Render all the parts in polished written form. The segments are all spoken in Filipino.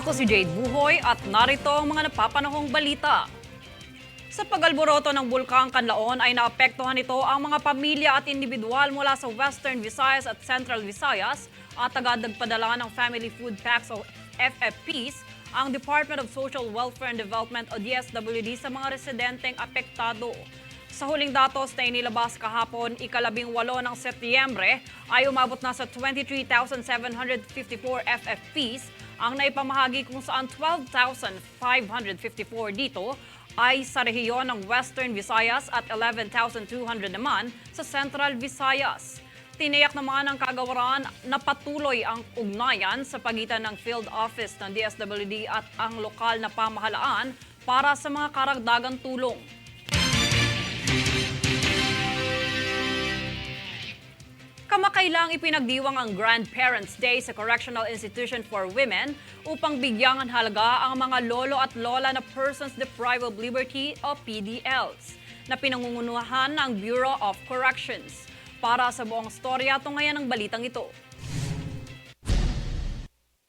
Ako si Jade Buhoy at narito ang mga napapanahong balita. Sa pag-alboroto ng Bulkang Kanlaon ay naapektuhan nito ang mga pamilya at individual mula sa Western Visayas at Central Visayas at agad nagpadala ng Family Food Packs o FFPs ang Department of Social Welfare and Development o DSWD sa mga residenteng apektado. Sa huling datos na inilabas kahapon, ika-18 ng Setyembre ay umabot na sa 23,754 FFPs ang naipamahagi kung saan 12,554 dito ay sa rehiyon ng Western Visayas at 11,200 naman sa Central Visayas. Tiniyak naman ng kagawaran na patuloy ang ugnayan sa pagitan ng Field Office ng DSWD at ang lokal na pamahalaan para sa mga karagdagang tulong. Kamakailang ipinagdiwang ang Grandparents' Day sa Correctional Institution for Women upang bigyang halaga ang mga lolo at lola na Persons Deprived of Liberty o PDLs na pinangungunahan ng Bureau of Corrections. Para sa buong storya, tungayan ang balitang ito.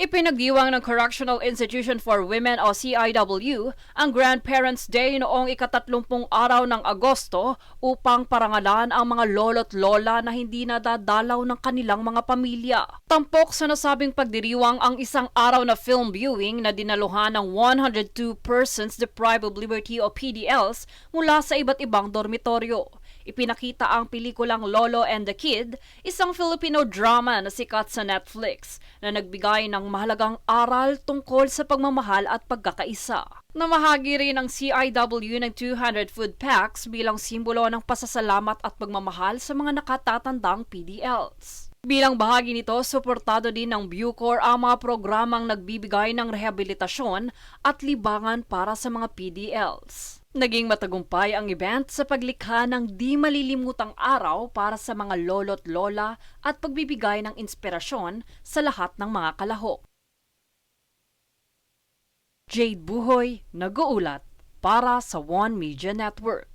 Ipinagdiwang ng Correctional Institution for Women o CIW ang Grandparents' Day noong ika-30 araw ng Agosto upang parangalan ang mga lolo't lola na hindi nadadalaw ng kanilang mga pamilya. Tampok sa nasabing pagdiriwang ang isang araw na film viewing na dinaluhan ng 102 Persons Deprived of Liberty o PDLs mula sa iba't ibang dormitoryo. Ipinakita ang pelikulang Lolo and the Kid, isang Filipino drama na sikat sa Netflix na nagbigay ng mahalagang aral tungkol sa pagmamahal at pagkakaisa. Namahagi rin ang CIW ng 200 food packs bilang simbolo ng pasasalamat at pagmamahal sa mga nakatatandang PDLs. Bilang bahagi nito, suportado din ng Bucor ang mga programang nagbibigay ng rehabilitasyon at libangan para sa mga PDLs. Naging matagumpay ang event sa paglikha ng di malilimutang araw para sa mga lolo't lola at pagbibigay ng inspirasyon sa lahat ng mga kalahok. Jade Buhoy, nag-uulat para sa One Media Network.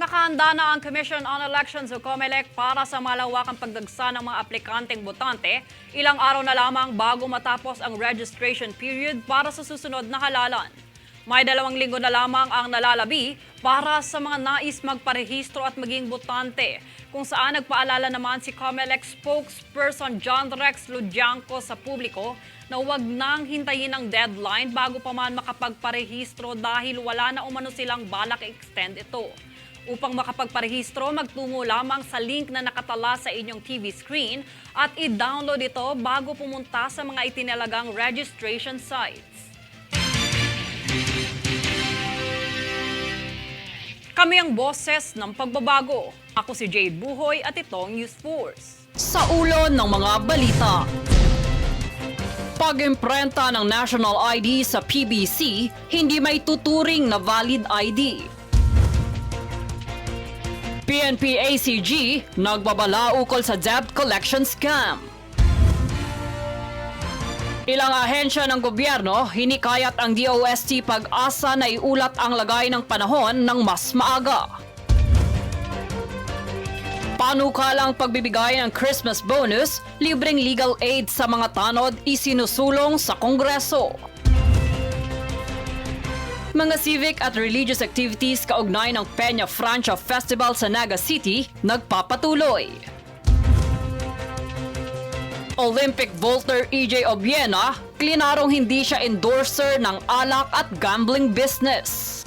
Nakahanda na ang Commission on Elections o COMELEC para sa malawakang pagdagsa ng mga aplikanteng botante ilang araw na lamang bago matapos ang registration period para sa susunod na halalan. May 2 linggo na lamang ang nalalabi para sa mga nais magparehistro at maging botante, kung saan nagpaalala naman si COMELEC spokesperson John Rex Ludianco sa publiko na huwag nang hintayin ang deadline bago pa man makapagparehistro dahil wala na umano silang balak i-extend ito. Upang makapagparehistro, magtungo lamang sa link na nakatala sa inyong TV screen at i-download ito bago pumunta sa mga itinalagang registration sites. Kami ang boses ng pagbabago. Ako si Jade Buhoy at ito ang News Force. Sa ulo ng mga balita. Pag-imprenta ng National ID sa PBC, hindi may tuturing na valid ID. PNP-ACG, nagbabala ukol sa debt collection scam. Ilang ahensya ng gobyerno, hinikayat ang DOST Pag-asa na iulat ang lagay ng panahon ng mas maaga. Panukalang pagbibigay ng Christmas bonus, libreng legal aid sa mga tanod isinusulong sa Kongreso. Mga civic at religious activities kaugnay ng Peña Francia Festival sa Naga City nagpapatuloy. Olympic vaulter EJ Obiena, klinarong hindi siya endorser ng alak at gambling business.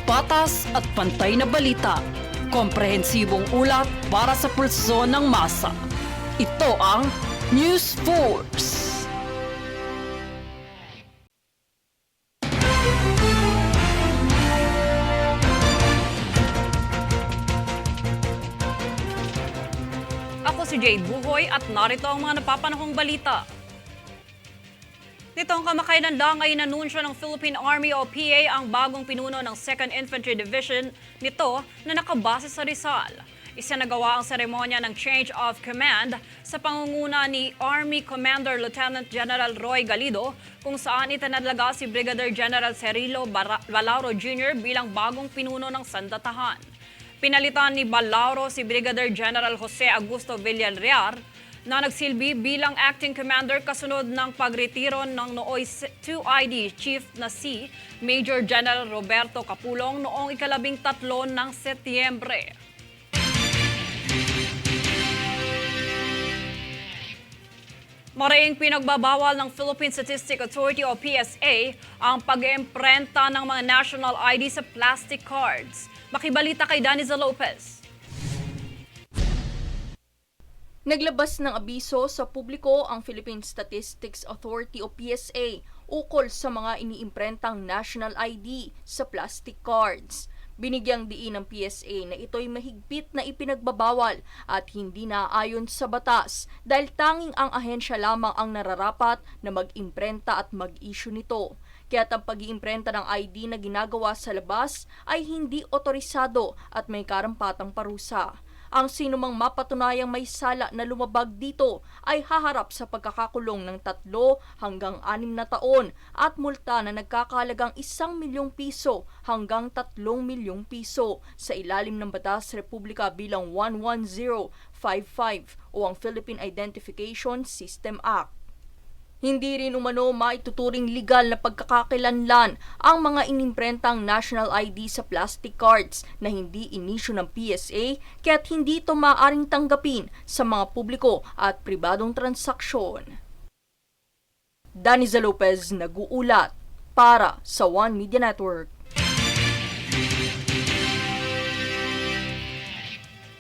Patas at pantay na balita, komprehensibong ulat para sa pulso ng masa. Ito ang News Force. Ako si Jade Buhoy at narito ang mga napapanahong balita. Nitong kamakailan lang ay inanunsyo ng Philippine Army o PA ang bagong pinuno ng 2nd Infantry Division nito na nakabase sa Rizal. Isinagawa ang seremonya ng Change of Command sa pangunguna ni Army Commander Lieutenant General Roy Galido, kung saan itinalaga si Brigadier General Cirilo Balauro Jr. bilang bagong pinuno ng sandatahan. Pinalitan ni Balauro si Brigadier General Jose Augusto Villarreal na nagsilbi bilang acting commander kasunod ng pagretiro ng nooy 2ID Chief na si Major General Roberto Capulong noong ika-13 ng Setyembre. Maraming pinagbabawal ng Philippine Statistics Authority o PSA ang pag-iimprenta ng mga national ID sa plastic cards. Makibalita kay Daniza Lopez. Naglabas ng abiso sa publiko ang Philippine Statistics Authority o PSA ukol sa mga iniimprentang national ID sa plastic cards. Binigyang diin ng PSA na ito'y mahigpit na ipinagbabawal at hindi naaayon sa batas dahil tanging ang ahensya lamang ang nararapat na mag-imprenta at mag-issue nito. Kaya't ang pag-iimprenta ng ID na ginagawa sa labas ay hindi otorisado at may karampatang parusa. Ang sinumang mapatunayang may sala na lumabag dito ay haharap sa pagkakakulong ng 3 hanggang 6 na taon at multa na nagkakahalagang 1 milyong piso hanggang 3 milyong piso sa ilalim ng Batas Republika bilang 11055 o ang Philippine Identification System Act. Hindi rin umano maituturing legal na pagkakakilanlan ang mga inimprentang national ID sa plastic cards na hindi inisyu ng PSA kaya't hindi ito maaaring tanggapin sa mga publiko at pribadong transaksyon. Daniza Lopez nag-uulat para sa One Media Network.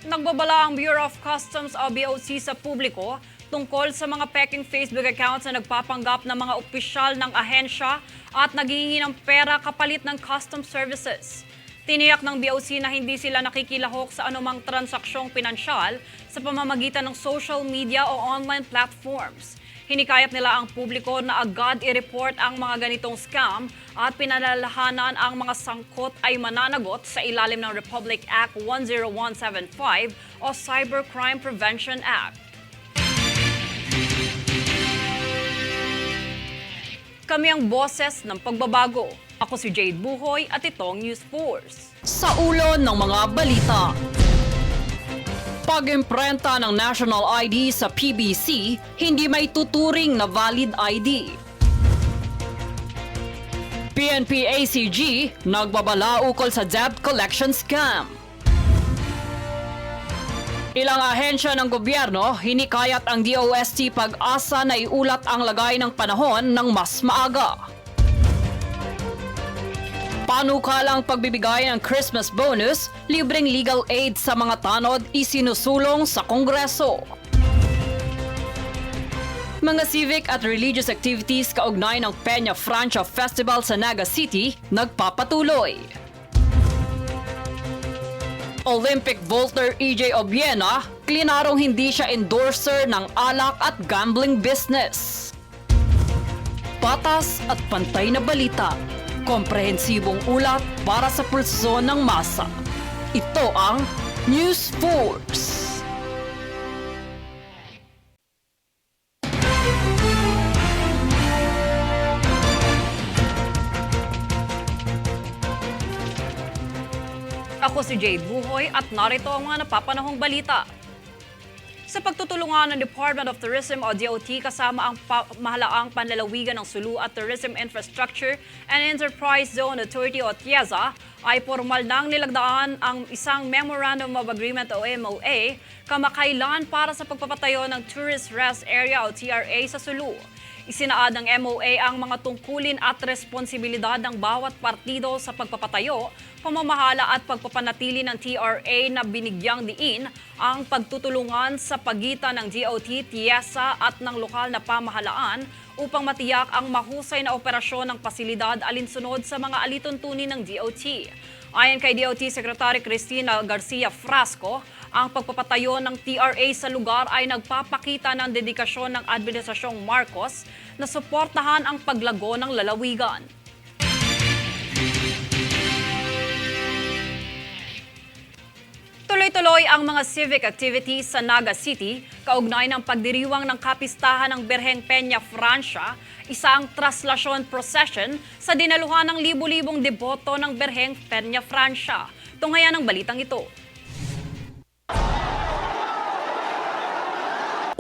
Nagbabala ang Bureau of Customs o BOC sa publiko tungkol sa mga peking Facebook accounts na nagpapanggap ng mga opisyal ng ahensya at naghihingi ng pera kapalit ng custom services. Tiniyak ng BOC na hindi sila nakikilahok sa anumang transaksyong pinansyal sa pamamagitan ng social media o online platforms. Hinikayat nila ang publiko na agad i-report ang mga ganitong scam at pinalalahanan ang mga sangkot ay mananagot sa ilalim ng Republic Act 10175 o Cybercrime Prevention Act. Kami ang boses ng pagbabago. Ako si Jade Buhoy at itong News Force. Sa ulo ng mga balita. Pag-imprenta ng national ID sa PBC, hindi may tuturing na valid ID. PNP-ACG, nagbabala ukol sa debt collection scam. Ilang ahensya ng gobyerno, hinikayat ang DOST Pag-asa na iulat ang lagay ng panahon ng mas maaga. Panukalang pagbibigay ng Christmas bonus, libreng legal aid sa mga tanod isinusulong sa Kongreso. Mga civic at religious activities kaugnay ng Peña Francia Festival sa Naga City nagpapatuloy. Olympic vaulter EJ Obiena, klinarong hindi siya endorser ng alak at gambling business. Patas at pantay na balita, komprehensibong ulat para sa pulso ng masa. Ito ang News Force. Ako si Jade Buhoy at narito ang mga napapanahong balita. Sa pagtutulungan ng Department of Tourism o DOT kasama ang mahalaang panlalawigan ng Sulu at Tourism Infrastructure and Enterprise Zone Authority o TIEZA ay formal nang nilagdaan ang isang Memorandum of Agreement o MOA kamakailan para sa pagpapatayo ng Tourist Rest Area o TRA sa Sulu. Isinaad ng MOA ang mga tungkulin at responsibilidad ng bawat partido sa pagpapatayo, pamamahala at pagpapanatili ng TRA na binigyang diin ang pagtutulungan sa pagitan ng DOT, TIEZA at ng lokal na pamahalaan upang matiyak ang mahusay na operasyon ng pasilidad alinsunod sa mga alituntunin ng DOT. Ayon kay DOT Secretary Cristina Garcia Frasco, ang pagpapatayo ng TRA sa lugar ay nagpapakita ng dedikasyon ng Administrasyong Marcos na suportahan ang paglago ng lalawigan. Tuloy-tuloy ang mga civic activities sa Naga City, kaugnay ng pagdiriwang ng kapistahan ng Birheng Peña Francia, isang traslasyon procession sa dinaluhan ng libu-libong deboto ng Birheng Peña Francia. Tunghayan ang balitang ito.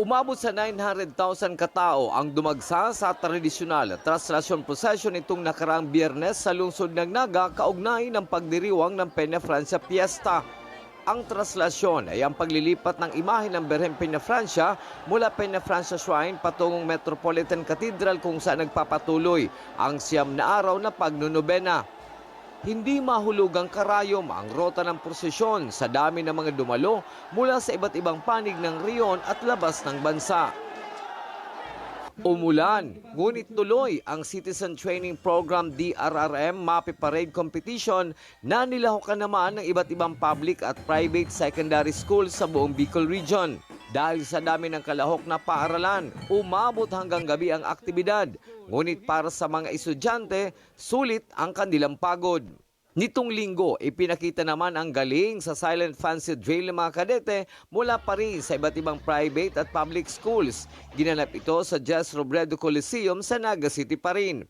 Umabot sa 900,000 katao ang dumagsa sa tradisyonal traslasyon procession itong nakaraang Biyernes sa lungsod ng Naga kaugnay ng pagdiriwang ng Peña Francia Fiesta. Ang traslasyon ay ang paglilipat ng imahe ng Birhen Peña Francia mula Peña Francia Shrine patungong Metropolitan Cathedral kung saan nagpapatuloy ang 9 na araw na pagnunobena. Hindi mahulugang karayom ang rota ng prosesyon sa dami ng mga dumalo mula sa iba't ibang panig ng reyon at labas ng bansa. Umulan, ngunit tuloy ang Citizen Training Program DRRM MAPE Parade Competition na nilahukan naman ng iba't ibang public at private secondary schools sa buong Bicol Region. Dahil sa dami ng kalahok na paaralan, umabot hanggang gabi ang aktibidad. Ngunit para sa mga estudyante, sulit ang kanilang pagod. Nitong linggo, ipinakita naman ang galing sa silent fancy drill ng mga kadete mula pa rin sa iba't ibang private at public schools. Ginanap ito sa Jess Robredo Coliseum sa Naga City pa rin.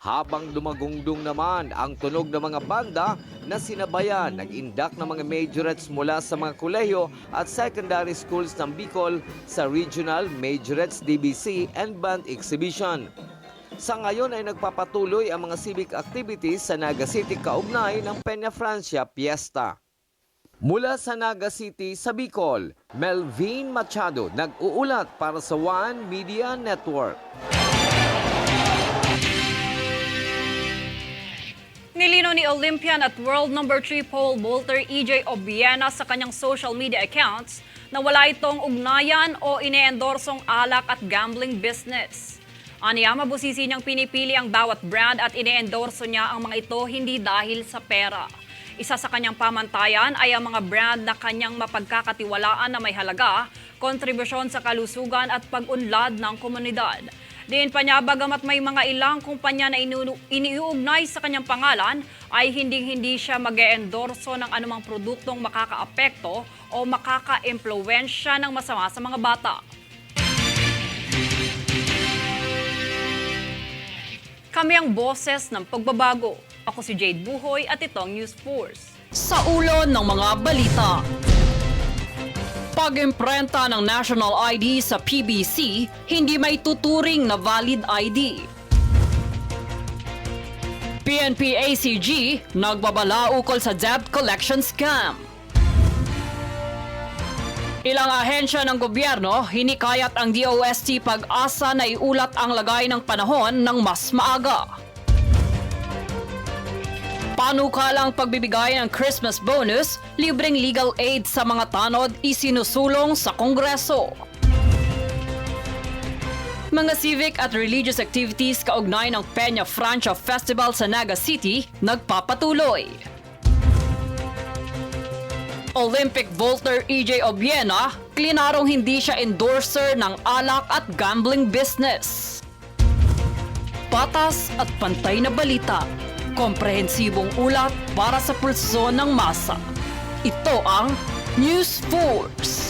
Habang dumagungdong naman ang tunog ng mga banda na sinabayan, nag-indak ng mga majorettes mula sa mga kolehiyo at secondary schools ng Bicol sa Regional Majorettes DBC and Band Exhibition. Sa ngayon ay nagpapatuloy ang mga civic activities sa Naga City kaugnay ng Peña Francia Fiesta. Mula sa Naga City sa Bicol, Melvin Machado nag-uulat para sa One Media Network. Nilinaw ni Olympian at world number 3 pole vaulter EJ Obiena sa kanyang social media accounts na wala itong ugnayan o ine-endorsong alak at gambling business. Aniya, mabusisi niyang pinipili ang bawat brand at ine-endorso niya ang mga ito hindi dahil sa pera. Isa sa kanyang pamantayan ay ang mga brand na kanyang mapagkakatiwalaan na may halaga, kontribusyon sa kalusugan at pag-unlad ng komunidad. Diin pa niya, bagamat may mga ilang kumpanya na iniuugnay sa kanyang pangalan, ay hindi siya mag-e-endorso ng anumang produktong makakaapekto o makaka-impluwensya ng masama sa mga bata. Kami ang boses ng pagbabago. Ako si Jade Buhoy at itong News Force. Sa ulo ng mga balita. Pag-imprenta ng national ID sa PBC, hindi may tuturing na valid ID. PNP-ACG, nagbabala ukol sa debt collection scam. Ilang ahensya ng gobyerno, hinikayat ang DOST Pag-asa na iulat ang lagay ng panahon ng mas maaga. Panukalang pagbibigay ng Christmas bonus, libreng legal aid sa mga tanod isinusulong sa Kongreso. Mga civic at religious activities kaugnay ng Peña Francia Festival sa Naga City nagpapatuloy. Olympic vaulter EJ Obiena, klinarong hindi siya endorser ng alak at gambling business. Patas at pantay na balita. Komprehensibong ulat para sa pulso ng masa. Ito ang News Force.